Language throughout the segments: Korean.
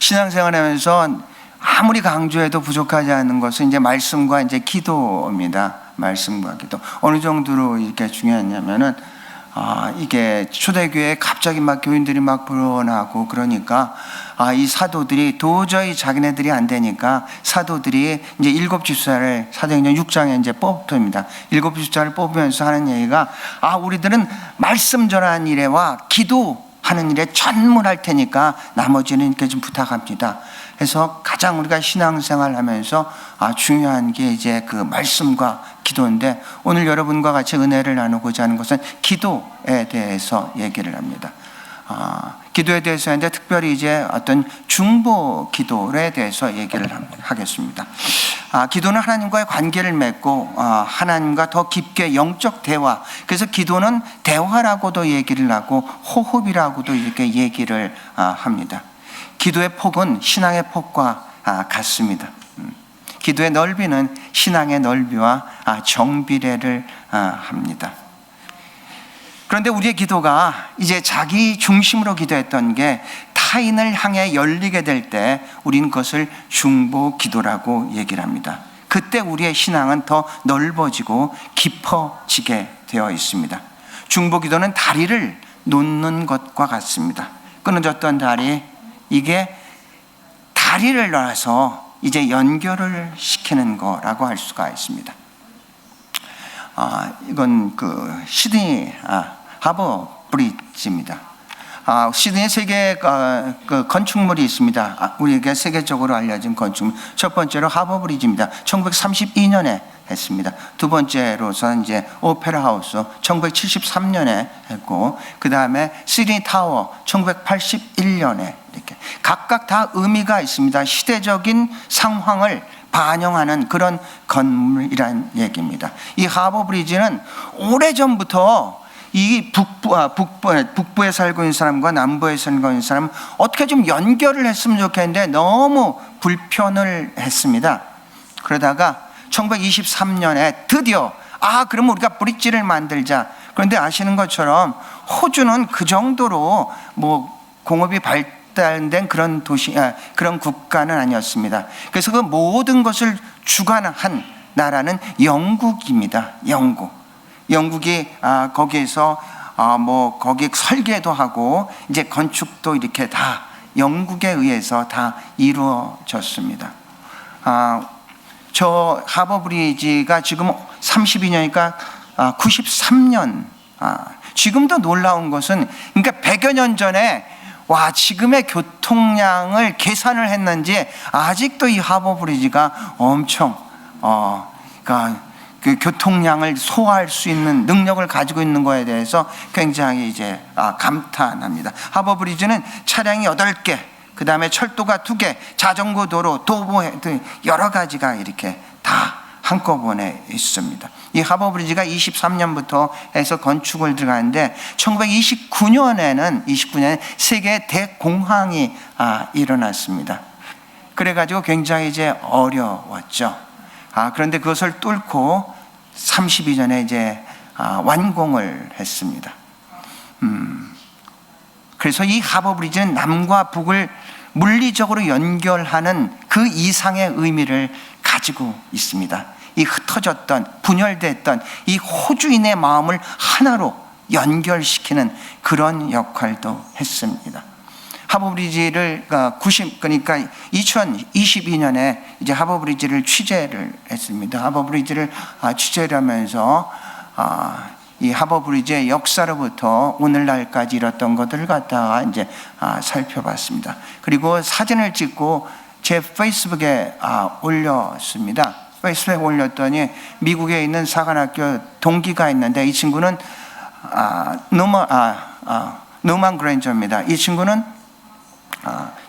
신앙생활하면서 아무리 강조해도 부족하지 않은 것은 이제 말씀과 이제 기도입니다. 말씀과 기도. 어느 정도로 이렇게 중요하냐면은 이게 초대교회에 갑자기 막 교인들이 막 불어나고 그러니까 이 사도들이 도저히 자기네들이 안 되니까 사도들이 이제 7집사를 사도행전 6장에 이제 뽑습니다. 7집사를 뽑으면서 하는 얘기가 우리들은 말씀 전하는 일에와 기도하는 일에 전문할 테니까 나머지는 이렇게 좀 부탁합니다. 그래서 가장 우리가 신앙생활 하면서 중요한 게 이제 그 말씀과 기도인데, 오늘 여러분과 같이 은혜를 나누고자 하는 것은 기도에 대해서 얘기를 합니다. 기도에 대해서 하는데 특별히 이제 어떤 중보 기도에 대해서 얘기를 하겠습니다. 기도는 하나님과의 관계를 맺고 하나님과 더 깊게 영적 대화, 그래서 기도는 대화라고도 얘기를 하고 호흡이라고도 이렇게 얘기를 합니다. 기도의 폭은 신앙의 폭과 같습니다. 기도의 넓이는 신앙의 넓이와 정비례를 합니다. 그런데 우리의 기도가 이제 자기 중심으로 기도했던 게 타인을 향해 열리게 될 때 우리는 그것을 중보 기도라고 얘기를 합니다. 그때 우리의 신앙은 더 넓어지고 깊어지게 되어 있습니다. 중보 기도는 다리를 놓는 것과 같습니다. 끊어졌던 다리, 이게 다리를 놔서 이제 연결을 시키는 거라고 할 수가 있습니다. 이건 그 시드니 하버 브리지입니다. 시드니에 세 개의 그 건축물이 있습니다. 우리에게 세계적으로 알려진 건축물. 첫 번째로 하버 브리지입니다. 1932년에 했습니다. 두 번째로서는 이제 오페라 하우스 1973년에 했고, 그 다음에 시드니 타워 1981년에 이렇게 각각 다 의미가 있습니다. 시대적인 상황을 반영하는 그런 건물이란 얘기입니다. 이 하버 브리지는 오래전부터 이 북부에 살고 있는 사람과 남부에 살고 있는 사람 어떻게 좀 연결을 했으면 좋겠는데 너무 불편을 했습니다. 그러다가 1923년에 드디어 그러면 우리가 브릿지를 만들자. 그런데 아시는 것처럼 호주는 그 정도로 뭐 공업이 발달된 그런 그런 국가는 아니었습니다. 그래서 그 모든 것을 주관한 나라는 영국입니다. 영국이 거기에서 뭐 거기 설계도 하고 이제 건축도 이렇게 다 영국에 의해서 다 이루어졌습니다. 저 하버 브리지가 지금 32년이니까 93년. 지금도 놀라운 것은, 그러니까 100여 년 전에 지금의 교통량을 계산을 했는지 아직도 이 하버 브리지가 엄청 그러니까 그 교통량을 소화할 수 있는 능력을 가지고 있는 거에 대해서 굉장히 이제 감탄합니다. 하버 브리지는 차량이 8개, 그 다음에 철도가 2개, 자전거 도로, 도보 등 여러 가지가 이렇게 다 한꺼번에 있습니다. 이 하버 브리지가 23년부터 해서 건축을 들어가는데 1929년에 세계 대공황이 일어났습니다. 그래가지고 굉장히 이제 어려웠죠. 그런데 그것을 뚫고 32년에 이제 완공을 했습니다. 그래서 이 하버 브리지는 남과 북을 물리적으로 연결하는 그 이상의 의미를 가지고 있습니다. 이 흩어졌던, 분열됐던 이 호주인의 마음을 하나로 연결시키는 그런 역할도 했습니다. 하버 브리지를 그러니까 2022년에 이제 하버 브리지를 취재를 했습니다. 하버 브리지를 취재를 하면서 이 하버 브리지의 역사로부터 오늘날까지 이뤘던 것들을 갖다가 이제 살펴봤습니다. 그리고 사진을 찍고 제 페이스북에 올렸습니다. 페이스북에 올렸더니 미국에 있는 사관학교 동기가 있는데 이 친구는 노만 그랜저입니다. 이 친구는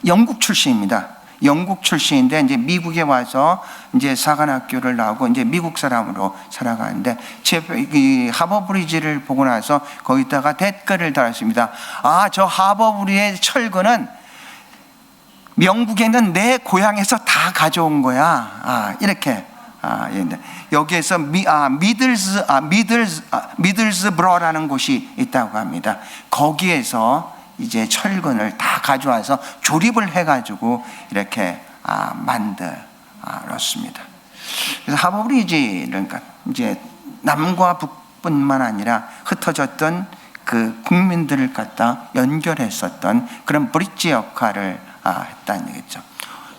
영국 출신입니다. 영국 출신인데 이제 미국에 와서 이제 사관학교를 나오고 이제 미국 사람으로 살아가는데 이 하버 브리지를 보고 나서 거기다가 댓글을 달았습니다. 저 하버 브리지의 철근은 영국에는 내 고향에서 다 가져온 거야. 이렇게 여기에서 미들스브러라는 곳이 있다고 합니다. 거기에서 이제 철근을 다 가져와서 조립을 해가지고 이렇게 만들었습니다. 그래서 하버브리지를 그러니까 이제 남과 북뿐만 아니라 흩어졌던 그 국민들을 갖다 연결했었던 그런 브릿지 역할을 했다는 얘기죠.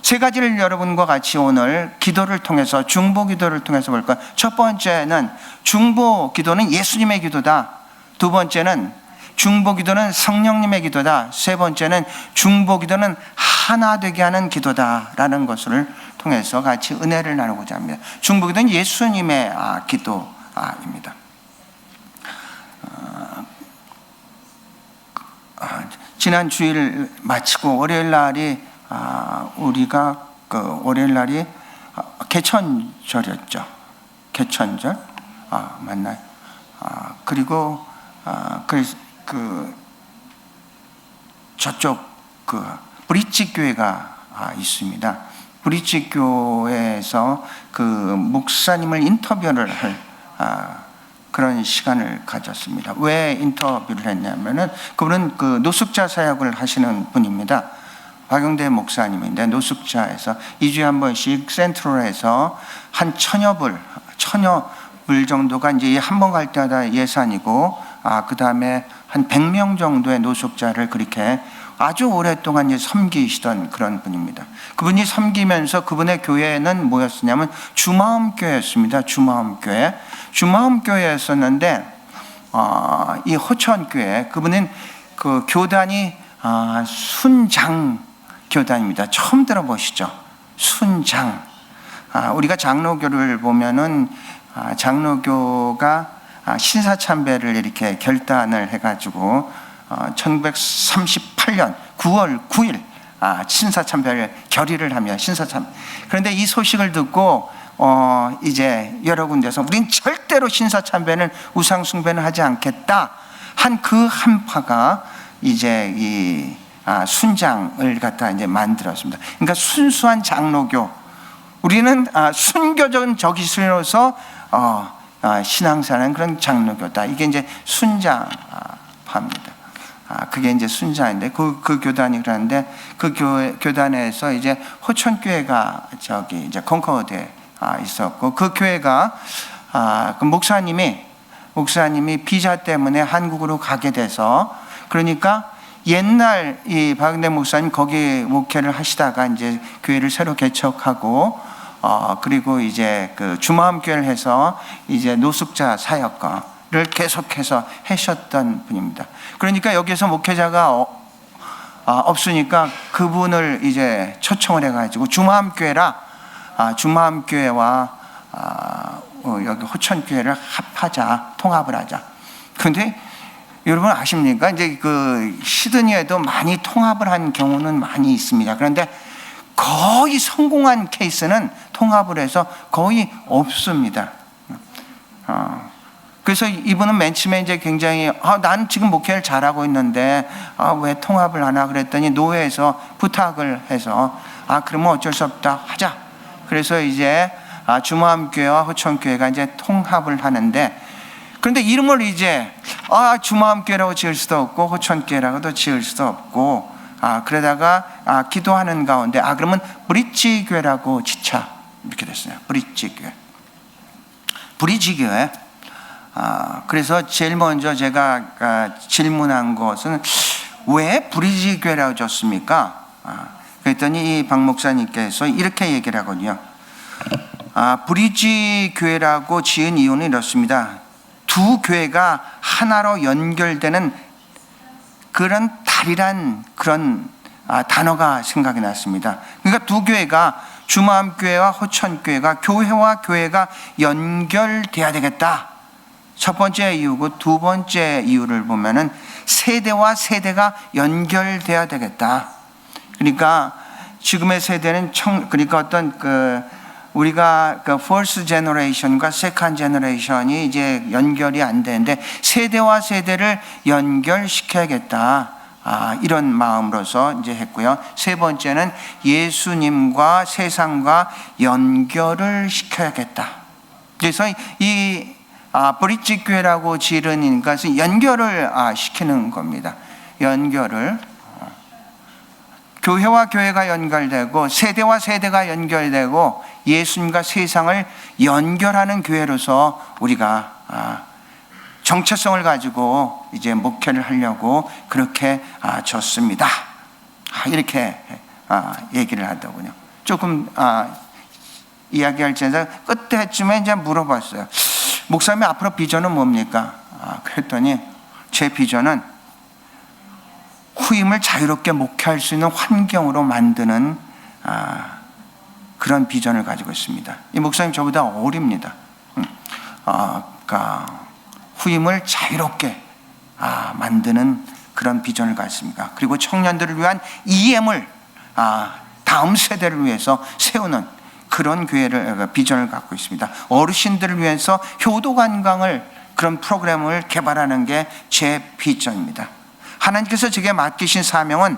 세 가지를 여러분과 같이 오늘 기도를 통해서, 중보 기도를 통해서 볼 거예요. 첫 번째는 중보 기도는 예수님의 기도다. 두 번째는 중보 기도는 성령님의 기도다. 세 번째는 중보 기도는 하나 되게 하는 기도다라는 것을 통해서 같이 은혜를 나누고자 합니다. 중보 기도는 예수님의 기도입니다. 지난 주일 마치고 월요일 날이 우리가 월요일 날이 개천절이었죠. 개천절 맞나요? 그리고 저쪽 브릿지 교회가 있습니다. 브릿지 교회에서 그 목사님을 인터뷰를 할 그런 시간을 가졌습니다. 왜 인터뷰를 했냐면은 그분은 그 노숙자 사역을 하시는 분입니다. 박영대 목사님인데 노숙자에서 2주에 한 번씩 센트럴에서 한 천여 불 정도가 이제 한 번 갈 때마다 예산이고, 그 다음에 한 100명 정도의 노숙자를 그렇게 아주 오랫동안 이제 섬기시던 그런 분입니다. 그분이 섬기면서 그분의 교회는 뭐였었냐면 주마음교회였습니다. 주마음교회였었는데, 이 호천교회, 그분은 그 교단이 순장 교단입니다. 처음 들어보시죠? 순장. 우리가 장로교를 보면은 장로교가 신사참배를 이렇게 결단을 해가지고 1938년 9월 9일 신사참배를 결의를 하며 신사참배. 그런데 이 소식을 듣고 이제 여러 군데서 우린 절대로 신사참배는 우상숭배는 하지 않겠다 한 그 한파가 이제 이 순장을 갖다 이제 만들었습니다. 그러니까 순수한 장로교, 우리는 순교적인 저기서로서 신앙사는 그런 장로교다. 이게 이제 순장파입니다. 그게 이제 순장인데 그 교단이 그러는데 그 교단에서 이제 호천교회가 저기 이제 컨커드에 있었고, 그 교회가 그 목사님이 비자 때문에 한국으로 가게 돼서, 그러니까 옛날 이 박은대 목사님 거기 목회를 하시다가 이제 교회를 새로 개척하고 그리고 이제 그 주마음교회를 해서 이제 노숙자 사역을 계속해서 하셨던 분입니다. 그러니까 여기서 목회자가 없으니까 그분을 이제 초청을 해가지고 주마음교회와 여기 호천교회를 합하자, 통합을 하자. 그런데 여러분 아십니까? 이제 그 시드니에도 많이 통합을 한 경우는 많이 있습니다. 그런데 거의 성공한 케이스는 통합을 해서 거의 없습니다. 그래서 이분은 맨 처음에 이제 굉장히 난 지금 목회를 잘하고 있는데 왜 통합을 하나 그랬더니 노회에서 부탁을 해서 그러면 어쩔 수 없다 하자. 그래서 이제 주마음교회와 호천교회가 이제 통합을 하는데, 그런데 이름을 이제 주마음교회라고 지을 수도 없고 호천교회라고도 지을 수도 없고, 그러다가 기도하는 가운데 그러면 브릿지교회라고 짓자 이렇게 됐어요. 브릿지교회. 그래서 제일 먼저 제가 질문한 것은 왜 브릿지교회라고 졌습니까? 그랬더니 이 박 목사님께서 이렇게 얘기를 하거든요. 브릿지교회라고 지은 이유는 이렇습니다. 두 교회가 하나로 연결되는 그런 달이란 그런 단어가 생각이 났습니다. 그러니까 두 교회가, 주마음교회와 호천교회가, 교회와 교회가 연결돼야 되겠다. 첫 번째 이유고, 두 번째 이유를 보면은 세대와 세대가 연결돼야 되겠다. 그러니까 지금의 세대는 그러니까 어떤 우리가 first generation과 second generation이 이제 연결이 안 되는데 세대와 세대를 연결시켜야겠다. 이런 마음으로서 이제 했고요. 세 번째는 예수님과 세상과 연결을 시켜야겠다. 그래서 이 브릿지 교회라고 지르는 것은 연결을 시키는 겁니다. 연결을 교회와 교회가 연결되고 세대와 세대가 연결되고 예수님과 세상을 연결하는 교회로서 우리가 정체성을 가지고 이제 목회를 하려고 그렇게 졌습니다. 이렇게 얘기를 하더군요. 조금 이야기할 때는 끝에쯤에 이제 물어봤어요. 목사님 앞으로 비전은 뭡니까? 그랬더니 제 비전은 후임을 자유롭게 목회할 수 있는 환경으로 만드는 그런 비전을 가지고 있습니다. 이 목사님 저보다 어립니다. 그러니까 후임을 자유롭게 만드는 그런 비전을 갖습니다. 그리고 청년들을 위한 EM을 다음 세대를 위해서 세우는 그런 비전을 갖고 있습니다. 어르신들을 위해서 효도 관광을 그런 프로그램을 개발하는 게 제 비전입니다. 하나님께서 제게 맡기신 사명은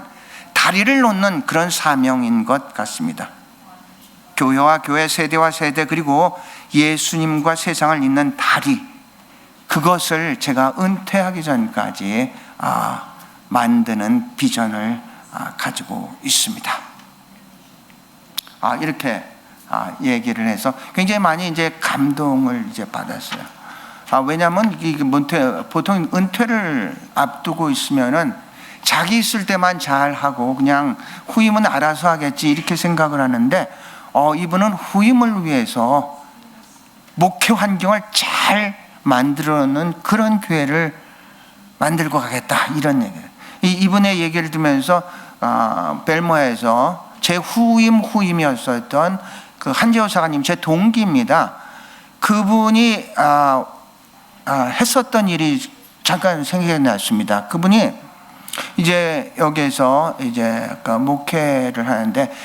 다리를 놓는 그런 사명인 것 같습니다. 교회와 교회, 세대와 세대, 그리고 예수님과 세상을 잇는 다리, 그것을 제가 은퇴하기 전까지 만드는 비전을 가지고 있습니다. 이렇게 얘기를 해서 굉장히 많이 이제 감동을 이제 받았어요. 왜냐하면 보통 은퇴를 앞두고 있으면은 자기 있을 때만 잘 하고 그냥 후임은 알아서 하겠지 이렇게 생각을 하는데 이분은 후임을 위해서 목회 환경을 잘 만들어놓는 그런 교회를 만들고 가겠다 이런 얘기예요. 이분의 얘기를 들으면서 벨모에서 제 후임이었었던 그 한재호 사관님, 제 동기입니다. 그분이 했었던 일이 잠깐 생각이 났습니다. 그분이 이제 여기에서 이제 목회를 하는데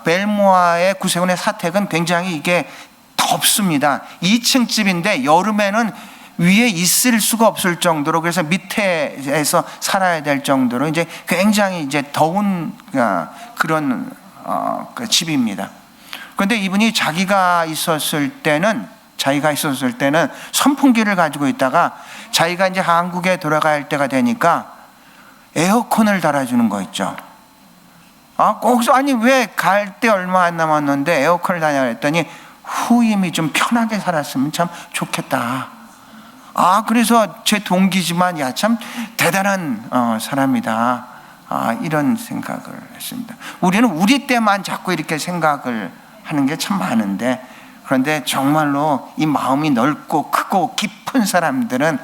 벨모아의 구세군의 사택은 굉장히 이게 덥습니다. 2층 집인데 여름에는 위에 있을 수가 없을 정도로, 그래서 밑에서 살아야 될 정도로 이제 굉장히 이제 더운 그런 그 집입니다. 그런데 이분이 자기가 있었을 때는 선풍기를 가지고 있다가 자기가 이제 한국에 돌아갈 때가 되니까 에어컨을 달아주는 거 있죠. 거기서 왜 갈 때 얼마 안 남았는데 에어컨을 달냐고 했더니 후임이 좀 편하게 살았으면 참 좋겠다. 그래서 제 동기지만 참 대단한 사람이다. 이런 생각을 했습니다. 우리는 우리 때만 자꾸 이렇게 생각을 하는 게 참 많은데, 그런데 정말로 이 마음이 넓고 크고 깊은 사람들은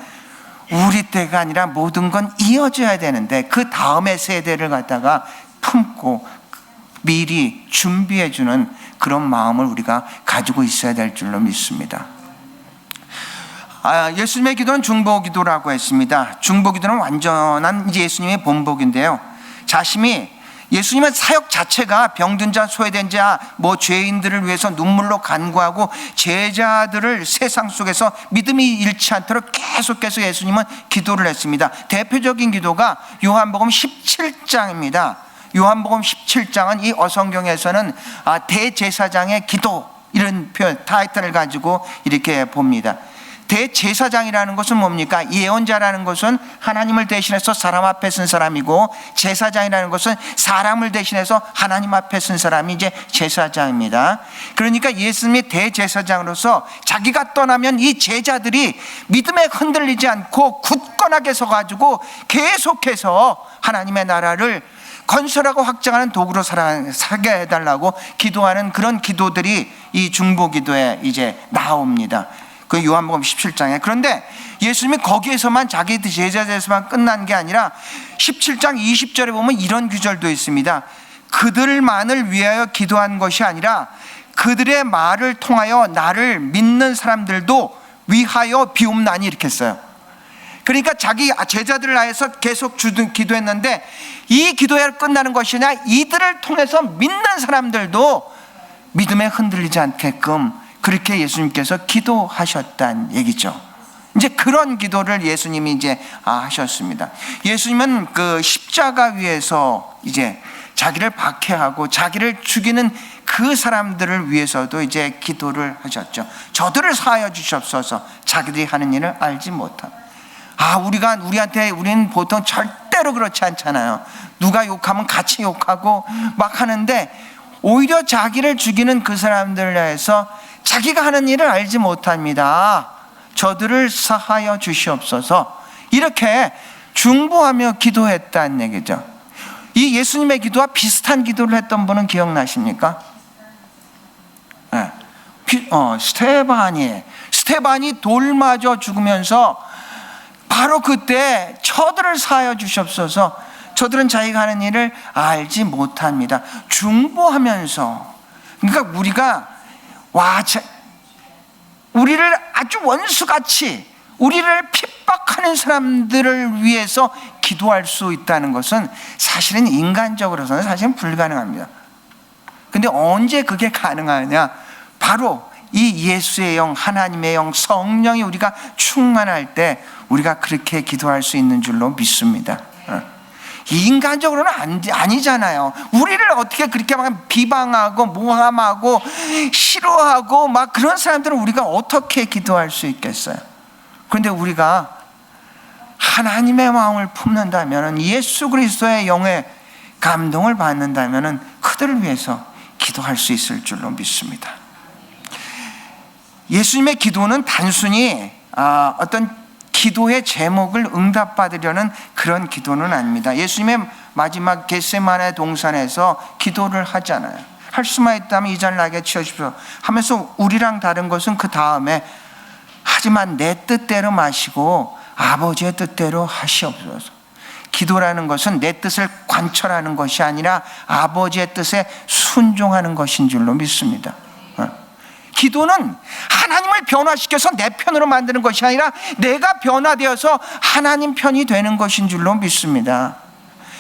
우리 때가 아니라 모든 건 이어져야 되는데 그 다음의 세대를 갖다가 품고 미리 준비해주는 그런 마음을 우리가 가지고 있어야 될 줄로 믿습니다. 예수님의 기도는 중보기도라고 했습니다. 중보기도는 완전한 예수님의 본복인데요. 예수님의 사역 자체가 병든 자, 소외된 자, 죄인들을 위해서 눈물로 간구하고 제자들을 세상 속에서 믿음이 잃지 않도록 계속해서 예수님은 기도를 했습니다. 대표적인 기도가 요한복음 17장입니다. 요한복음 17장은 이 어성경에서는 대제사장의 기도, 이런 표현, 타이틀을 가지고 이렇게 봅니다. 대제사장이라는 것은 뭡니까? 예언자라는 것은 하나님을 대신해서 사람 앞에 쓴 사람이고, 제사장이라는 것은 사람을 대신해서 하나님 앞에 쓴 사람이 이제 제사장입니다. 그러니까 예수님이 대제사장으로서 자기가 떠나면 이 제자들이 믿음에 흔들리지 않고 굳건하게 서가지고 계속해서 하나님의 나라를 건설하고 확장하는 도구로 살게 해달라고 기도하는 그런 기도들이 이 중보기도에 이제 나옵니다. 그 요한복음 17장에. 그런데 예수님이 거기에서만 자기 제자들에서만 끝난 게 아니라 17장 20절에 보면 이런 구절도 있습니다. 그들만을 위하여 기도한 것이 아니라 그들의 말을 통하여 나를 믿는 사람들도 위하여 비옵나니, 이렇게 했어요. 그러니까 자기 제자들을 위해서 계속 기도했는데 이 기도가 끝나는 것이 아니라 이들을 통해서 믿는 사람들도 믿음에 흔들리지 않게끔 그렇게 예수님께서 기도하셨다는 얘기죠. 이제 그런 기도를 예수님이 이제 하셨습니다. 예수님은 그 십자가 위에서 이제 자기를 박해하고 자기를 죽이는 그 사람들을 위해서도 이제 기도를 하셨죠. 저들을 사하여 주시옵소서, 자기들이 하는 일을 알지 못함. 우리는 보통 절대로 그렇지 않잖아요. 누가 욕하면 같이 욕하고 막 하는데, 오히려 자기를 죽이는 그 사람들을 위해서 자기가 하는 일을 알지 못합니다. 저들을 사하여 주시옵소서. 이렇게 중보하며 기도했다는 얘기죠. 이 예수님의 기도와 비슷한 기도를 했던 분은 기억나십니까? 네. 스테반이 돌 맞아 죽으면서 바로 그때 저들을 사하여 주시옵소서. 저들은 자기가 하는 일을 알지 못합니다. 중보하면서, 그러니까 우리를 아주 원수같이 우리를 핍박하는 사람들을 위해서 기도할 수 있다는 것은 사실은 인간적으로서는 사실은 불가능합니다. 근데 언제 그게 가능하냐? 바로 이 예수의 영, 하나님의 영, 성령이 우리가 충만할 때 우리가 그렇게 기도할 수 있는 줄로 믿습니다. 인간적으로는 아니잖아요. 우리를 어떻게 그렇게 막 비방하고 모함하고 싫어하고 막 그런 사람들은 우리가 어떻게 기도할 수 있겠어요? 그런데 우리가 하나님의 마음을 품는다면, 예수 그리스도의 영의 감동을 받는다면 그들을 위해서 기도할 수 있을 줄로 믿습니다. 예수님의 기도는 단순히 어떤 기도의 제목을 응답받으려는 그런 기도는 아닙니다. 예수님의 마지막 겟세마네 동산에서 기도를 하잖아요. 할 수만 있다면 이 잔을 나에게 치우십시오 하면서 우리랑 다른 것은 그 다음에 하지만 내 뜻대로 마시고 아버지의 뜻대로 하시옵소서. 기도라는 것은 내 뜻을 관철하는 것이 아니라 아버지의 뜻에 순종하는 것인 줄로 믿습니다. 기도는 하나님을 변화시켜서 내 편으로 만드는 것이 아니라 내가 변화되어서 하나님 편이 되는 것인 줄로 믿습니다.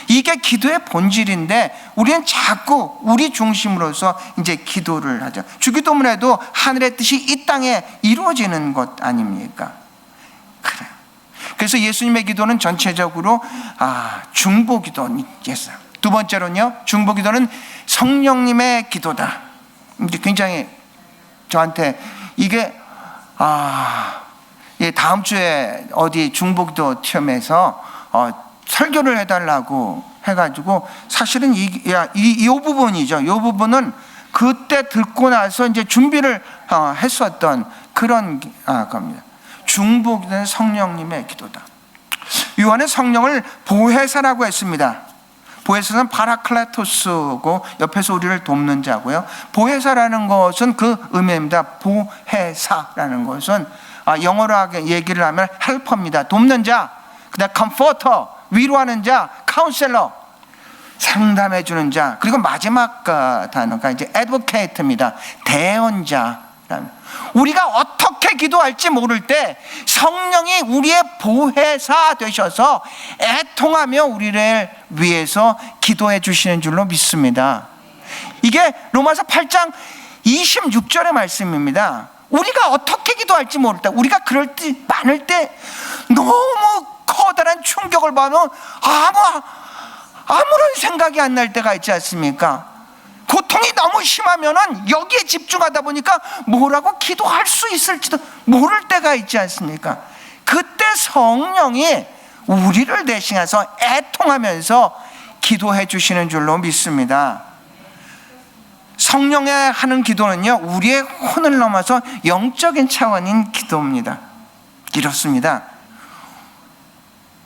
이게 기도의 본질인데 우리는 자꾸 우리 중심으로서 이제 기도를 하죠. 주기도문에도 하늘의 뜻이 이 땅에 이루어지는 것 아닙니까? 그래요. 그래서 예수님의 기도는 전체적으로 중보기도였어요. 두 번째로는요, 중보기도는 성령님의 기도다. 이제 굉장히 저한테 이게 다음 주에 어디 중보기도 팀에서 설교를 해달라고 해가지고, 사실은 이 부분이죠. 이 부분은 그때 듣고 나서 이제 준비를 했었던 그런 겁니다. 중보기도는 성령님의 기도다. 요한은 성령을 보혜사라고 했습니다. 보혜사는 파라클레토스고 옆에서 우리를 돕는 자고요. 보혜사라는 것은 그 의미입니다. 보혜사라는 것은 영어로 얘기를 하면 헬퍼입니다. 돕는 자. 그다음 컴포터, 위로하는 자, 카운셀러, 상담해 주는 자. 그리고 마지막 단어가 이제 애드보케이트입니다. 대언자. 우리가 어떻게 기도할지 모를 때 성령이 우리의 보혜사 되셔서 애통하며 우리를 위해서 기도해 주시는 줄로 믿습니다. 이게 로마서 8장 26절의 말씀입니다. 우리가 어떻게 기도할지 모를 때, 우리가 그럴 때 많을 때 너무 커다란 충격을 받으면 아무런 생각이 안 날 때가 있지 않습니까? 고통이 너무 심하면은 여기에 집중하다 보니까 뭐라고 기도할 수 있을지도 모를 때가 있지 않습니까? 그때 성령이 우리를 대신해서 애통하면서 기도해 주시는 줄로 믿습니다. 성령의 하는 기도는요, 우리의 혼을 넘어서 영적인 차원인 기도입니다. 이렇습니다.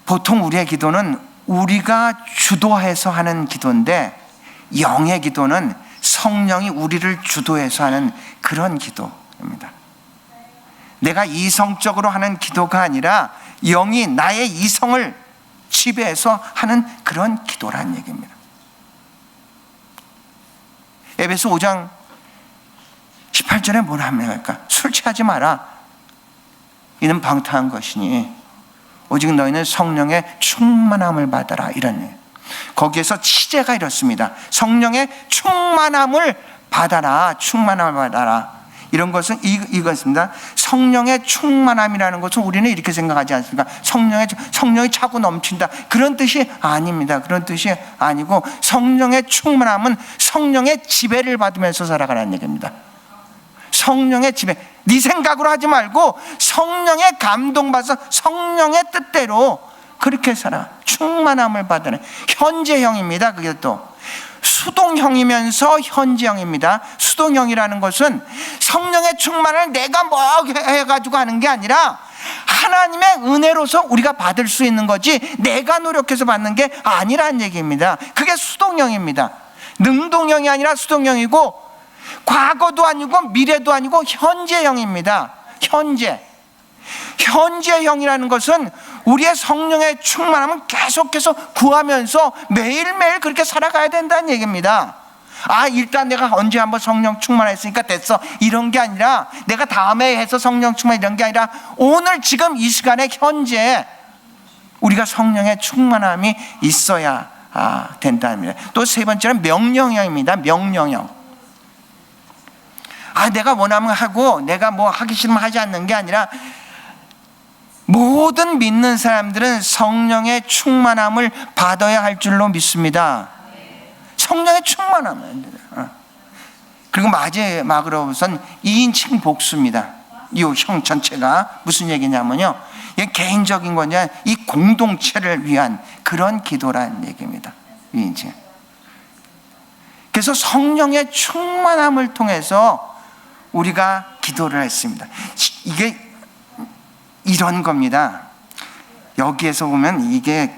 보통 우리의 기도는 우리가 주도해서 하는 기도인데, 영의 기도는 성령이 우리를 주도해서 하는 그런 기도입니다. 내가 이성적으로 하는 기도가 아니라 영이 나의 이성을 지배해서 하는 그런 기도라는 얘기입니다. 에베소 5장 18절에 뭐라 합니까? 술 취하지 마라. 이는 방탕한 것이니 오직 너희는 성령의 충만함을 받아라. 이런 얘기예요. 거기에서 치제가 이렇습니다. 성령의 충만함을 받아라. 충만함을 받아라. 이런 것은 이것입니다. 성령의 충만함이라는 것은 우리는 이렇게 생각하지 않습니까? 성령이 차고 넘친다, 그런 뜻이 아닙니다. 그런 뜻이 아니고, 성령의 충만함은 성령의 지배를 받으면서 살아가라는 얘기입니다. 성령의 지배, 네 생각으로 하지 말고 성령의 감동받아서 성령의 뜻대로 그렇게 살아. 충만함을 받으는 현재형입니다. 그게 또 수동형이면서 현재형입니다. 수동형이라는 것은 성령의 충만을 내가 뭐 해가지고 하는 게 아니라 하나님의 은혜로서 우리가 받을 수 있는 거지 내가 노력해서 받는 게 아니라는 얘기입니다. 그게 수동형입니다. 능동형이 아니라 수동형이고 과거도 아니고 미래도 아니고 현재형입니다. 현재형이라는 것은 우리의 성령의 충만함은 계속해서 구하면서 매일매일 그렇게 살아가야 된다는 얘기입니다. 일단 내가 언제 한번 성령 충만했으니까 됐어 이런 게 아니라 내가 다음에 해서 성령 충만 이런 게 아니라 오늘 지금 이 시간에 현재 우리가 성령의 충만함이 있어야 된다는 겁니다. 또 세 번째는 명령형입니다. 명령형. 내가 원하면 하고 내가 뭐 하기 싫으면 하지 않는 게 아니라 모든 믿는 사람들은 성령의 충만함을 받아야 할 줄로 믿습니다. 성령의 충만함을. 그리고 마지막으로선 2인칭 복수입니다. 이 형 전체가 무슨 얘기냐면요, 이게 개인적인 거냐 이 공동체를 위한 그런 기도라는 얘기입니다. 2인칭. 그래서 성령의 충만함을 통해서 우리가 기도를 했습니다. 이게 이런 겁니다. 여기에서 보면 이게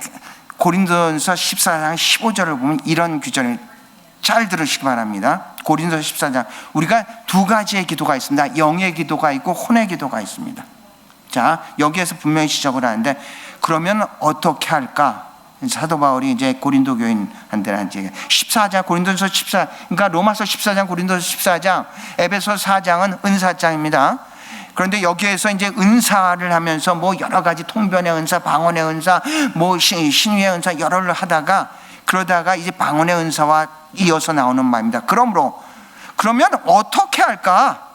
고린도전서 14장 15절을 보면 이런 규정을 잘 들으시기 바랍니다. 고린도전서 14장 우리가 두 가지의 기도가 있습니다. 영의 기도가 있고 혼의 기도가 있습니다. 자, 여기에서 분명히 지적을 하는데 그러면 어떻게 할까? 사도 바울이 이제 고린도 교인한테는 이제 14장 고린도전서 14, 그러니까 로마서 14장, 고린도서 14장, 에베소 4장은 은사장입니다. 그런데 여기에서 이제 은사를 하면서 뭐 여러 가지 통변의 은사, 방언의 은사, 뭐 신유의 은사 여러를 하다가 그러다가 이제 방언의 은사와 이어서 나오는 말입니다. 그러면 어떻게 할까?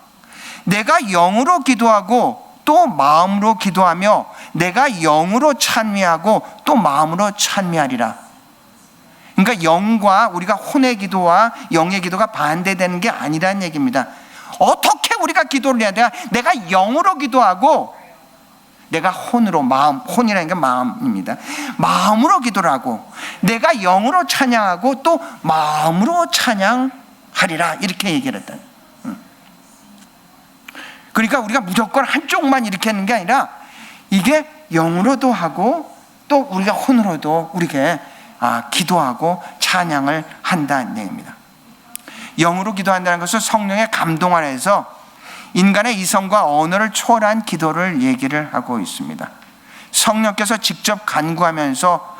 내가 영으로 기도하고 또 마음으로 기도하며 내가 영으로 찬미하고 또 마음으로 찬미하리라. 그러니까 영과 우리가 혼의 기도와 영의 기도가 반대되는 게 아니라는 얘기입니다. 어떻게 우리가 기도를 해야 돼? 내가 영으로 기도하고 내가 혼으로, 혼이라는 게 마음입니다. 마음으로 기도를 하고 내가 영으로 찬양하고 또 마음으로 찬양하리라 이렇게 얘기를 했다. 그러니까 우리가 무조건 한쪽만 이렇게 하는 게 아니라 이게 영으로도 하고 또 우리가 혼으로도 우리가 기도하고 찬양을 한다는 얘기입니다. 영으로 기도한다는 것은 성령의 감동 안에서 인간의 이성과 언어를 초월한 기도를 얘기를 하고 있습니다. 성령께서 직접 간구하면서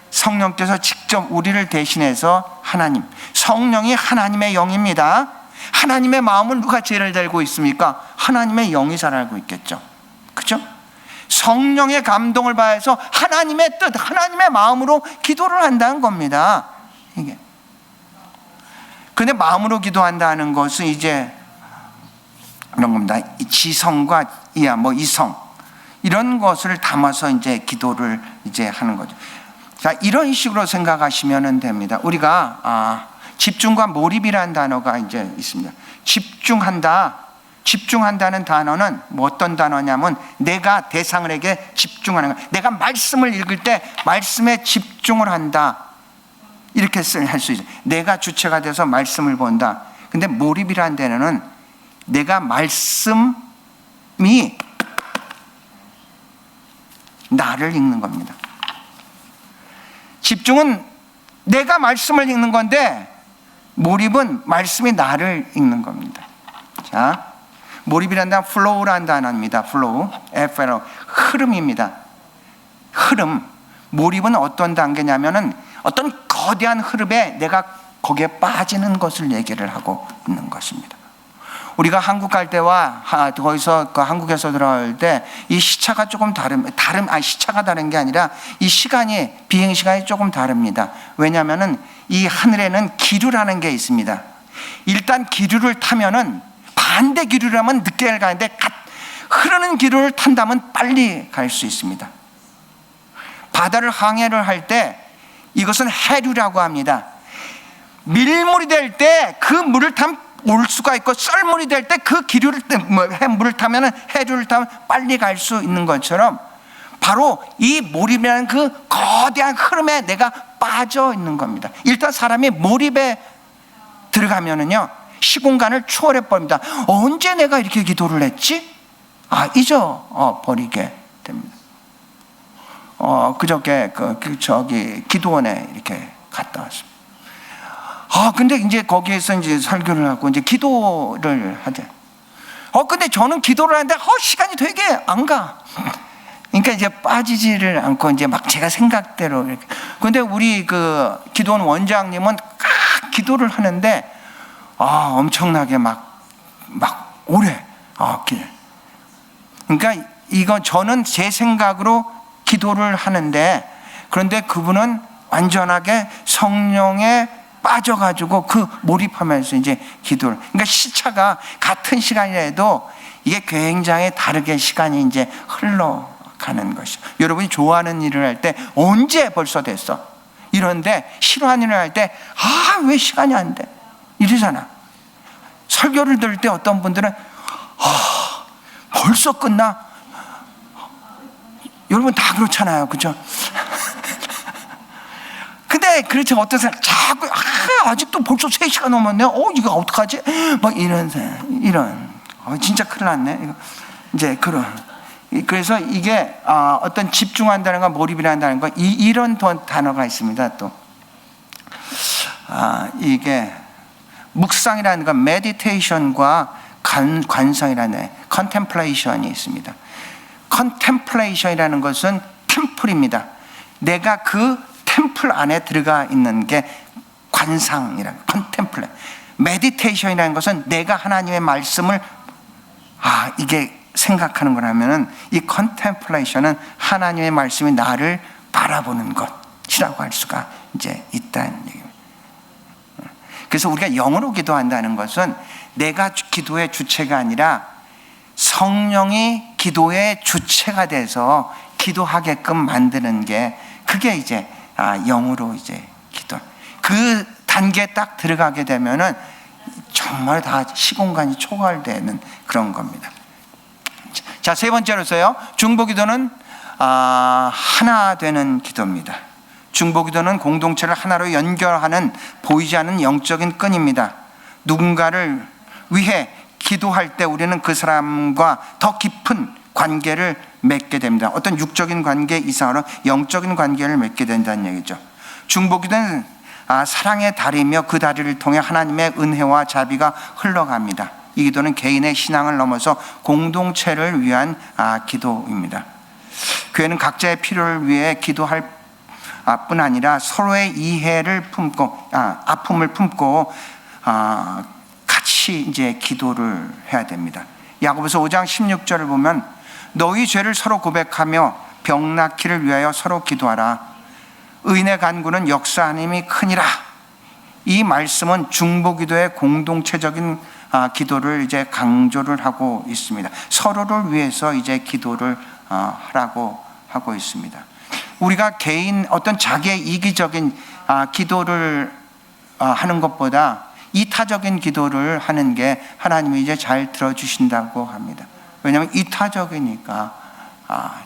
성령께서 직접 우리를 대신해서 성령이 하나님의 영입니다. 하나님의 마음을 누가 제일 알고 있습니까? 하나님의 영이 잘 알고 있겠죠. 그렇죠? 성령의 감동을 받아서 하나님의 뜻, 하나님의 마음으로 기도를 한다는 겁니다. 이게. 근데 마음으로 기도한다는 것은 이제 이런 겁니다. 지성과 이성 이런 것을 담아서 이제 기도를 이제 하는 거죠. 자, 이런 식으로 생각하시면 됩니다. 우리가 집중과 몰입이라는 단어가 이제 있습니다. 집중한다는 단어는 뭐 어떤 단어냐면 내가 대상에게 집중하는 거. 내가 말씀을 읽을 때 말씀에 집중을 한다. 이렇게 할 수 있어요. 내가 주체가 돼서 말씀을 본다. 근데 몰입이라는 데는 내가 말씀이 나를 읽는 겁니다. 집중은 내가 말씀을 읽는 건데 몰입은 말씀이 나를 읽는 겁니다. 자, 몰입이란 단어 flow라는 단어입니다. flow, F-L-O, 흐름입니다. 흐름. 몰입은 어떤 단계냐면은 어떤 거대한 흐름에 내가 거기에 빠지는 것을 얘기를 하고 있는 것입니다. 우리가 한국 갈 때와 거기서 한국에서 들어올 때 이 시차가 조금 시차가 다른 게 아니라 이 시간이 비행 시간이 조금 다릅니다. 왜냐하면은 이 하늘에는 기류라는 게 있습니다. 일단 기류를 타면은 반대 기류라면 늦게 가는데 흐르는 기류를 탄다면 빨리 갈 수 있습니다. 바다를 항해를 할 때 이것은 해류라고 합니다. 밀물이 될 때 그 물을 탄 올 수가 있고 썰물이 될 때 그 기류를 물을 타면은 해류를 타면 빨리 갈 수 있는 것처럼 바로 이 몰입이라는 그 거대한 흐름에 내가 빠져 있는 겁니다. 일단 사람이 몰입에 들어가면은요 시공간을 초월해 버립니다. 언제 내가 이렇게 기도를 했지? 잊어 버리게 됩니다. 그저께 저기 기도원에 이렇게 갔다 왔습니다. 근데 이제 거기에서 이제 설교를 하고 이제 기도를 하재. 근데 저는 기도를 하는데 시간이 되게 안 가. 그러니까 이제 빠지지를 않고 이제 막 제가 생각대로 이렇게. 근데 우리 그 기도원 원장님은 막 기도를 하는데 엄청나게 막 오래 그러니까 이거 저는 제 생각으로 기도를 하는데 그런데 그분은 완전하게 성령에 빠져가지고 그 몰입하면서 이제 기도를. 그러니까 시차가 같은 시간이라도 이게 굉장히 다르게 시간이 이제 흘러가는 것이죠. 여러분이 좋아하는 일을 할 때 언제 벌써 됐어? 이런데 싫어하는 일을 할 때 왜 시간이 안 돼? 이러잖아. 설교를 들을 때 어떤 분들은 벌써 끝나? 여러분 다 그렇잖아요, 그렇죠? 근데 그렇죠. 어떤 사람 자꾸 아직도 벌써 3시간 넘었네. 이거 어떡하지? 막 이런 진짜 큰일 났네. 이거 이제 그래서 이게 어떤 집중한다는 거, 몰입이란다는 거, 이런 단어가 있습니다. 또 이게 묵상이라는 건 메디테이션과 관상이라는 컨템플레이션이 있습니다. 컨템플레이션이라는 것은 템플입니다. 내가 그 템플 안에 들어가 있는 게 관상이라는 컨템플레. 메디테이션이라는 것은 내가 하나님의 말씀을 이게 생각하는 거라면은 이 컨템플레이션은 하나님의 말씀이 나를 바라보는 것이라고 할 수가 이제 있다는 얘기입니다. 그래서 우리가 영으로 기도한다는 것은 내가 기도의 주체가 아니라 성령이 기도의 주체가 돼서 기도하게끔 만드는 게 그게 이제 영으로 이제 기도. 그 단계에 딱 들어가게 되면은 정말 다 시공간이 초월되는 그런 겁니다. 자, 세 번째로서요. 중보기도는 하나 되는 기도입니다. 중보기도는 공동체를 하나로 연결하는 보이지 않는 영적인 끈입니다. 누군가를 위해 기도할 때 우리는 그 사람과 더 깊은 관계를 맺게 됩니다. 어떤 육적인 관계 이상으로 영적인 관계를 맺게 된다는 얘기죠. 중보기도는 사랑의 다리며 그 다리를 통해 하나님의 은혜와 자비가 흘러갑니다. 이 기도는 개인의 신앙을 넘어서 공동체를 위한 기도입니다. 교회는 각자의 필요를 위해 기도할 뿐 아니라 서로의 이해를 품고 아픔을 품고 같이 이제 기도를 해야 됩니다. 야고보서 5장 16절을 보면 너희 죄를 서로 고백하며 병 낫기를 위하여 서로 기도하라. 의인의 간구는 역사하님이 크니라. 이 말씀은 중보기도의 공동체적인 기도를 이제 강조를 하고 있습니다. 서로를 위해서 이제 기도를 하라고 하고 있습니다. 우리가 개인 어떤 자기의 이기적인 기도를 하는 것보다 이타적인 기도를 하는 게 하나님이 이제 잘 들어주신다고 합니다. 왜냐하면 이타적이니까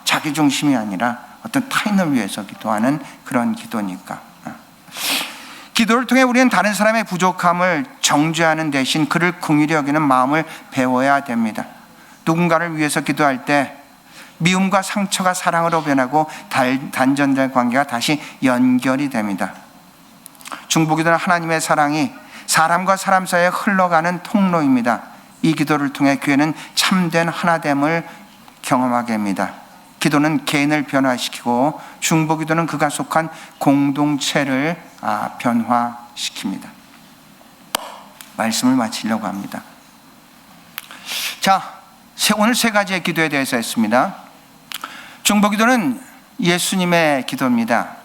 자기 중심이 아니라 어떤 타인을 위해서 기도하는 그런 기도니까. 기도를 통해 우리는 다른 사람의 부족함을 정죄하는 대신 그를 긍휼히 여기는 마음을 배워야 됩니다. 누군가를 위해서 기도할 때 미움과 상처가 사랑으로 변하고 단전된 관계가 다시 연결이 됩니다. 중보기도는 하나님의 사랑이 사람과 사람 사이에 흘러가는 통로입니다. 이 기도를 통해 교회는 참된 하나됨을 경험하게 합니다. 기도는 개인을 변화시키고 중보기도는 그가 속한 공동체를 변화시킵니다. 말씀을 마치려고 합니다. 자, 오늘 세 가지의 기도에 대해서 했습니다. 중보기도는 예수님의 기도입니다.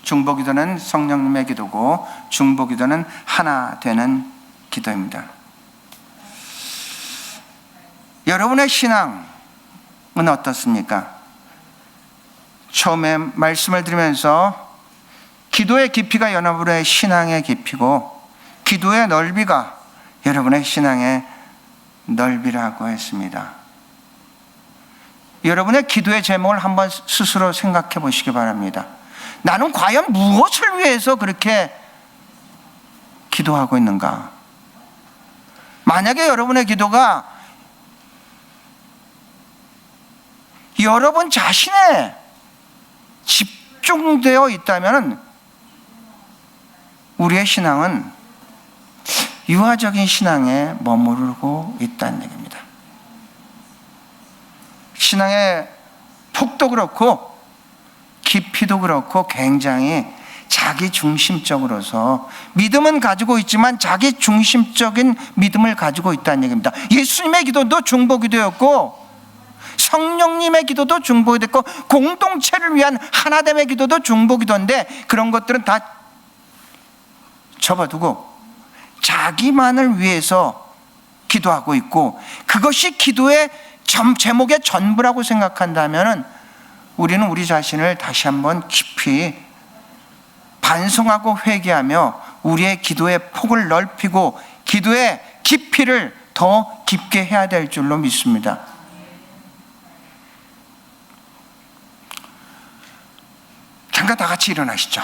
중보기도는 성령님의 기도고 중보기도는 하나 되는 기도입니다. 여러분의 신앙은 어떻습니까? 처음에 말씀을 드리면서 기도의 깊이가 여러분의 신앙의 깊이고 기도의 넓이가 여러분의 신앙의 넓이라고 했습니다. 여러분의 기도의 제목을 한번 스스로 생각해 보시기 바랍니다. 나는 과연 무엇을 위해서 그렇게 기도하고 있는가? 만약에 여러분의 기도가 여러분 자신에 집중되어 있다면 우리의 신앙은 유아적인 신앙에 머무르고 있다는 얘기입니다. 신앙의 폭도 그렇고 깊이도 그렇고 굉장히 자기중심적으로서 믿음은 가지고 있지만 자기중심적인 믿음을 가지고 있다는 얘기입니다. 예수님의 기도도 중보기도였고 성령님의 기도도 중보가 됐고 공동체를 위한 하나됨의 기도도 중보기도인데 그런 것들은 다 접어두고 자기만을 위해서 기도하고 있고 그것이 기도의 제목의 전부라고 생각한다면 우리는 우리 자신을 다시 한번 깊이 반성하고 회개하며 우리의 기도의 폭을 넓히고 기도의 깊이를 더 깊게 해야 될 줄로 믿습니다. 잠깐 다 같이 일어나시죠.